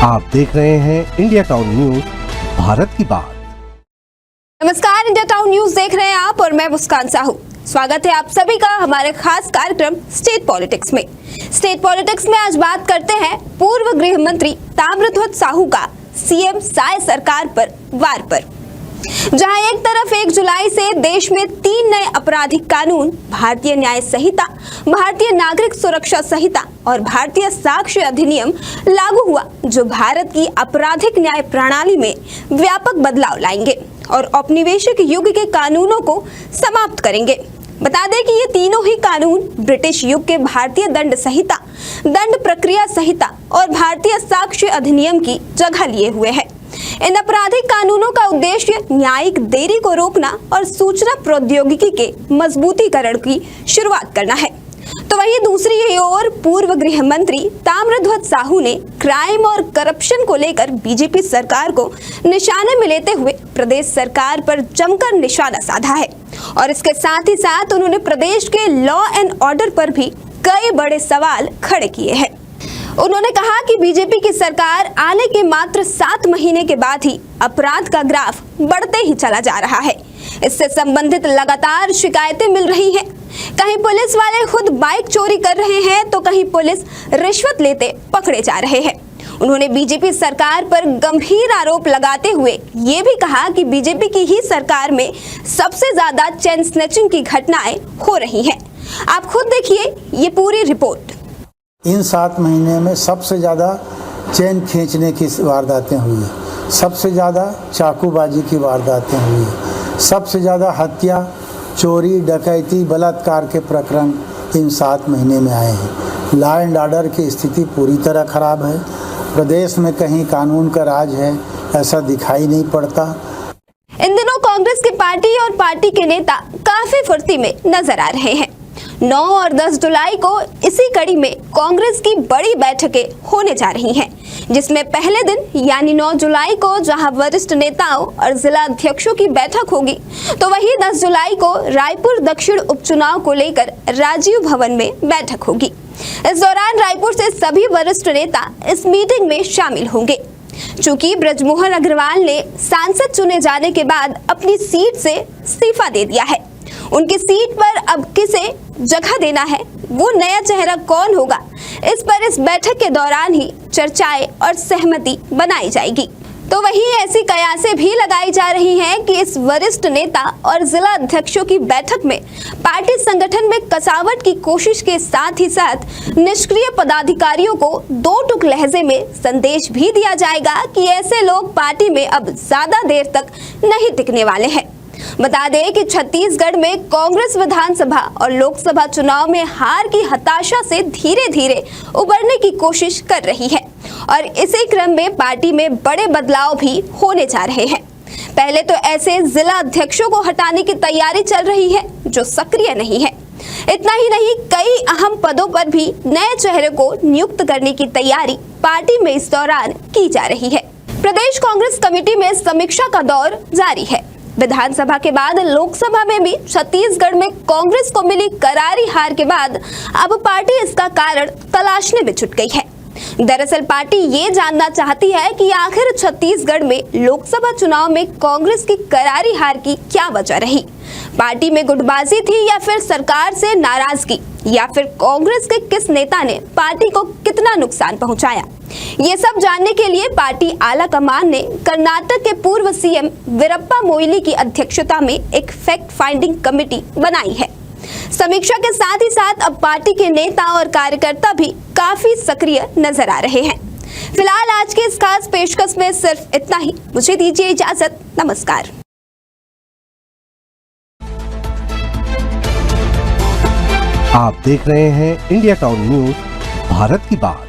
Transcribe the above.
आप देख रहे हैं इंडिया टाउन न्यूज, भारत की बात। नमस्कार, इंडिया टाउन न्यूज देख रहे हैं आप और मैं मुस्कान साहू। स्वागत है आप सभी का हमारे खास कार्यक्रम स्टेट पॉलिटिक्स में। स्टेट पॉलिटिक्स में आज बात करते हैं पूर्व गृह मंत्री ताम्रध्वज साहू का सीएम साय सरकार पर वार पर। जहां एक तरफ 1 जुलाई से देश में 3 नए आपराधिक कानून, भारतीय न्याय संहिता, भारतीय नागरिक सुरक्षा संहिता और भारतीय साक्ष्य अधिनियम लागू हुआ, जो भारत की आपराधिक न्याय प्रणाली में व्यापक बदलाव लाएंगे और औपनिवेशिक युग के कानूनों को समाप्त करेंगे। बता दें कि ये तीनों ही कानून ब्रिटिश युग के भारतीय दंड संहिता, दंड प्रक्रिया संहिता और भारतीय साक्ष्य अधिनियम की जगह लिए हुए हैं। इन आपराधिक कानूनों का उद्देश्य न्यायिक देरी को रोकना और सूचना प्रौद्योगिकी के मजबूतीकरण की शुरुआत करना है। तो वहीं दूसरी ओर पूर्व गृह मंत्री ताम्रध्वज साहू ने क्राइम और करप्शन को लेकर बीजेपी सरकार को निशाने में लेते हुए प्रदेश सरकार पर जमकर निशाना साधा है और इसके साथ ही साथ उन्होंने प्रदेश के लॉ एंड ऑर्डर पर भी कई बड़े सवाल खड़े किए हैं। उन्होंने कहा कि बीजेपी की सरकार आने के मात्र 7 महीने के बाद ही अपराध का ग्राफ बढ़ते ही चला जा रहा है। इससे संबंधित लगातार शिकायतें मिल रही हैं। कहीं पुलिस वाले खुद बाइक चोरी कर रहे हैं तो कहीं पुलिस रिश्वत लेते पकड़े जा रहे हैं। उन्होंने बीजेपी सरकार पर गंभीर आरोप लगाते हुए ये भी कहा कि बीजेपी की ही सरकार में सबसे ज्यादा चेन स्नैचिंग की घटनाएं हो रही हैं। आप खुद देखिए ये पूरी रिपोर्ट। इन 7 महीने में सबसे ज़्यादा चेन खींचने की वारदातें हुई है, सबसे ज़्यादा चाकूबाजी की वारदातें हुई है, सबसे ज़्यादा हत्या, चोरी, डकैती, बलात्कार के प्रकरण इन 7 महीने में आए हैं। लॉ एंड ऑर्डर की स्थिति पूरी तरह खराब है। प्रदेश में कहीं कानून का राज है ऐसा दिखाई नहीं पड़ता। इन दिनों कांग्रेस की पार्टी और पार्टी के नेता काफी फुर्ती में नजर आ रहे हैं। 9 और 10 जुलाई को इसी कड़ी में कांग्रेस की बड़ी बैठकें होने जा रही हैं, जिसमें पहले दिन यानी 9 जुलाई को जहां वरिष्ठ नेताओं और जिला अध्यक्षों की बैठक होगी, तो वहीं 10 जुलाई को रायपुर दक्षिण उपचुनाव को लेकर राजीव भवन में बैठक होगी। इस दौरान रायपुर से सभी वरिष्ठ नेता इस मीटिंग में शामिल होंगे। चूंकि ब्रजमोहन अग्रवाल ने सांसद चुने जाने के बाद अपनी सीट से इस्तीफा दे दिया है, उनकी सीट पर अब किसे जगह देना है, वो नया चेहरा कौन होगा, इस पर इस बैठक के दौरान ही चर्चाएं और सहमति बनाई जाएगी। तो वहीं ऐसी कयासें भी लगाई जा रही हैं कि इस वरिष्ठ नेता और जिला अध्यक्षों की बैठक में पार्टी संगठन में कसावट की कोशिश के साथ ही साथ निष्क्रिय पदाधिकारियों को 2 टूक लहजे में संदेश भी दिया जाएगा कि ऐसे लोग पार्टी में अब ज्यादा देर तक नहीं टिकने वाले हैं। बता दें कि छत्तीसगढ़ में कांग्रेस विधानसभा और लोकसभा चुनाव में हार की हताशा से धीरे धीरे उबरने की कोशिश कर रही है और इसी क्रम में पार्टी में बड़े बदलाव भी होने जा रहे हैं। पहले तो ऐसे जिला अध्यक्षों को हटाने की तैयारी चल रही है जो सक्रिय नहीं है। इतना ही नहीं, कई अहम पदों पर भी नए चेहरे को नियुक्त करने की तैयारी पार्टी में इस दौरान की जा रही है। प्रदेश कांग्रेस कमेटी में समीक्षा का दौर जारी है। विधानसभा के बाद लोकसभा में भी छत्तीसगढ़ में कांग्रेस को मिली करारी हार के बाद अब पार्टी इसका कारण तलाशने में जुट गई है। दरअसल पार्टी ये जानना चाहती है कि आखिर छत्तीसगढ़ में लोकसभा चुनाव में कांग्रेस की करारी हार की क्या वजह रही। पार्टी में गुटबाजी थी या फिर सरकार से नाराजगी, या फिर कांग्रेस के किस नेता ने पार्टी को कितना नुकसान पहुंचाया। ये सब जानने के लिए पार्टी आला कमान ने कर्नाटक के पूर्व सीएम वीरप्पा मोइली की अध्यक्षता में एक फैक्ट फाइंडिंग कमेटी बनाई है। समीक्षा के साथ ही साथ अब पार्टी के नेता और कार्यकर्ता भी काफी सक्रिय नजर आ रहे हैं। फिलहाल आज के इस खास पेशकश में सिर्फ इतना ही। मुझे दीजिए इजाजत। नमस्कार। आप देख रहे हैं इंडिया टाउन न्यूज, भारत की बात।